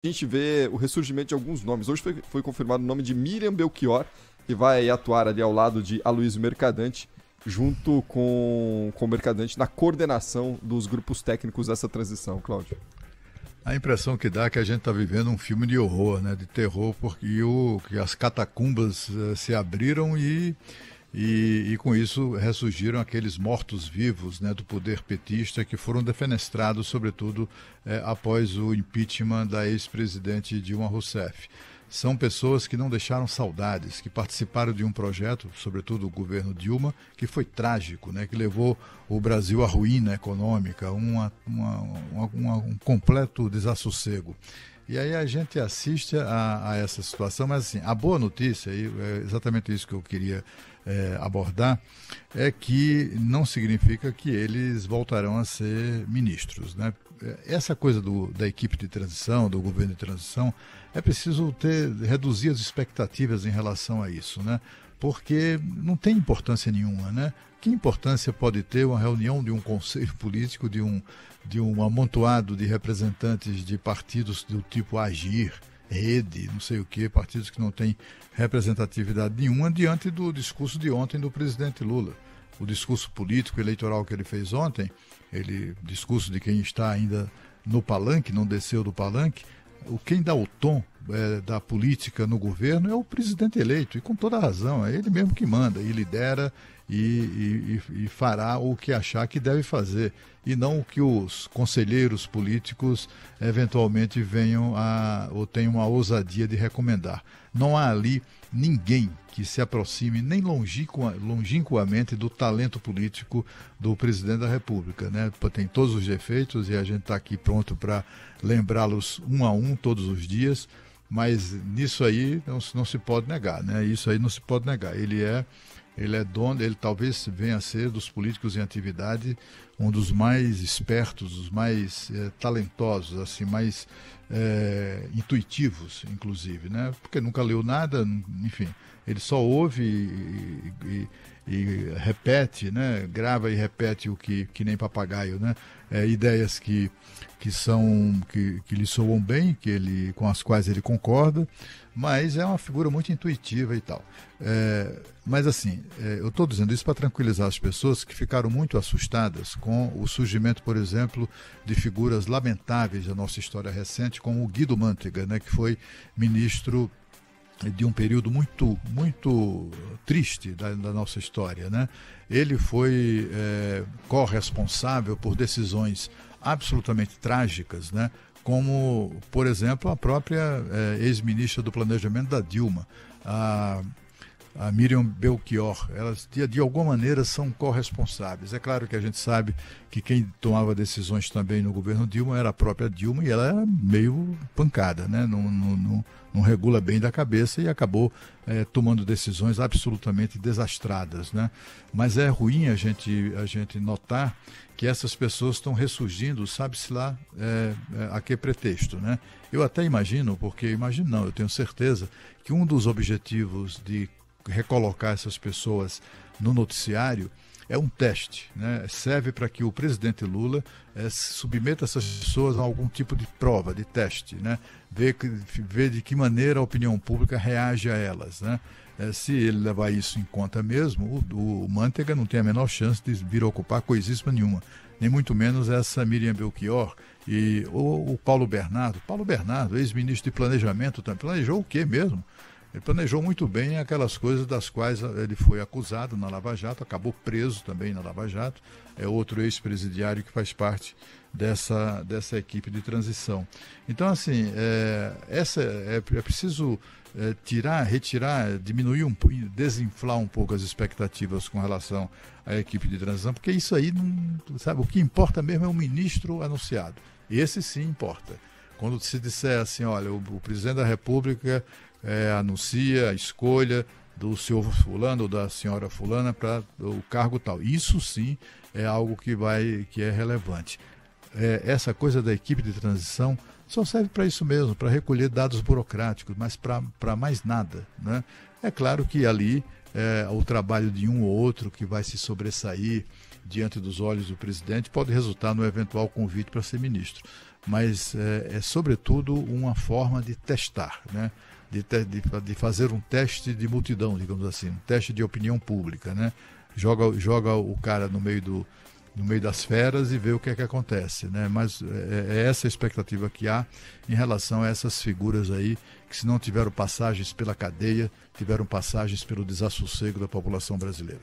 A gente vê o ressurgimento de alguns nomes. Hoje foi confirmado o nome de Miriam Belchior, que vai atuar ali ao lado de Aloysio Mercadante, junto com o Mercadante na coordenação dos grupos técnicos dessa transição, Cláudio. A impressão que dá é que a gente está vivendo um filme de horror, né, de terror, porque que as catacumbas se abriram e com isso ressurgiram aqueles mortos-vivos, né, do poder petista que foram defenestrados, sobretudo após o impeachment da ex-presidente Dilma Rousseff. São pessoas que não deixaram saudades, que participaram de um projeto, sobretudo o governo Dilma, que foi trágico, né, que levou o Brasil à ruína econômica, um completo desassossego. E aí a gente assiste a essa situação, mas assim, a boa notícia, e é exatamente isso que eu queria abordar, é que não significa que eles voltarão a ser ministros, né? Essa coisa da equipe de transição, do governo de transição, é preciso reduzir as expectativas em relação a isso, né? Porque não tem importância nenhuma, né? Que importância pode ter uma reunião de um conselho político, de um amontoado de representantes de partidos do tipo Agir, Rede, não sei o quê, partidos que não têm representatividade nenhuma, diante do discurso de ontem do presidente Lula. O discurso político eleitoral que ele fez ontem, discurso de quem está ainda no palanque, não desceu do palanque, quem dá o tom da política no governo é o presidente eleito, e com toda a razão, é ele mesmo que manda e lidera e fará o que achar que deve fazer, e não o que os conselheiros políticos eventualmente venham ou tenham a ousadia de recomendar. Não há ali ninguém que se aproxime nem longínquamente do talento político do presidente da República, né? Tem todos os defeitos e a gente está aqui pronto para lembrá-los um a um todos os dias, mas nisso aí não se pode negar, né? Isso aí não se pode negar. Ele é dono, ele talvez venha a ser dos políticos em atividade um dos mais espertos, dos mais talentosos, assim, mais intuitivos, inclusive, né? Porque nunca leu nada, enfim, ele só ouve e repete, né? Grava e repete que nem papagaio, né? Ideias que lhe soam bem, com as quais ele concorda, mas é uma figura muito intuitiva e tal. Mas assim, eu estou dizendo isso para tranquilizar as pessoas que ficaram muito assustadas com o surgimento, por exemplo, de figuras lamentáveis da nossa história recente, como o Guido Mantega, né, que foi ministro de um período muito, muito triste da nossa história, né? Ele foi corresponsável por decisões absolutamente trágicas, né? Como, por exemplo, a própria ex-ministra do Planejamento da Dilma, a Miriam Belchior. Elas, de alguma maneira, são corresponsáveis. É claro que a gente sabe que quem tomava decisões também no governo Dilma era a própria Dilma, e ela era meio pancada, né? Não regula bem da cabeça e acabou tomando decisões absolutamente desastradas, né? Mas é ruim a gente notar que essas pessoas estão ressurgindo, sabe-se lá a que pretexto, né? Eu até imagino, eu tenho certeza que um dos objetivos de recolocar essas pessoas no noticiário é um teste, né? Serve para que o presidente Lula submeta essas pessoas a algum tipo de prova, de teste, né? Ver de que maneira a opinião pública reage a elas, né? Se ele levar isso em conta mesmo, o Mantega não tem a menor chance de vir ocupar coisíssima nenhuma, nem muito menos essa Miriam Belchior e o Paulo Bernardo. Paulo Bernardo, ex-ministro de Planejamento, também planejou o quê mesmo? Ele planejou muito bem aquelas coisas das quais ele foi acusado na Lava Jato, acabou preso também na Lava Jato, é outro ex-presidiário que faz parte dessa equipe de transição. Então, assim, é preciso retirar, diminuir desinflar um pouco as expectativas com relação à equipe de transição, porque isso aí, não, sabe, o que importa mesmo é o ministro anunciado. Esse sim importa. Quando se disser assim, olha, o presidente da República anuncia a escolha do senhor fulano ou da senhora fulana para o cargo tal. Isso sim é algo que é relevante. Essa coisa da equipe de transição só serve para isso mesmo, para recolher dados burocráticos, mas para mais nada, né? É claro que ali o trabalho de um ou outro que vai se sobressair diante dos olhos do presidente pode resultar no eventual convite para ser ministro. mas é sobretudo uma forma de testar, né? De fazer um teste de multidão, digamos assim, um teste de opinião pública, né? Joga o cara no meio das feras e vê o que é que acontece, né? Mas é essa a expectativa que há em relação a essas figuras aí que, se não tiveram passagens pela cadeia, tiveram passagens pelo desassossego da população brasileira.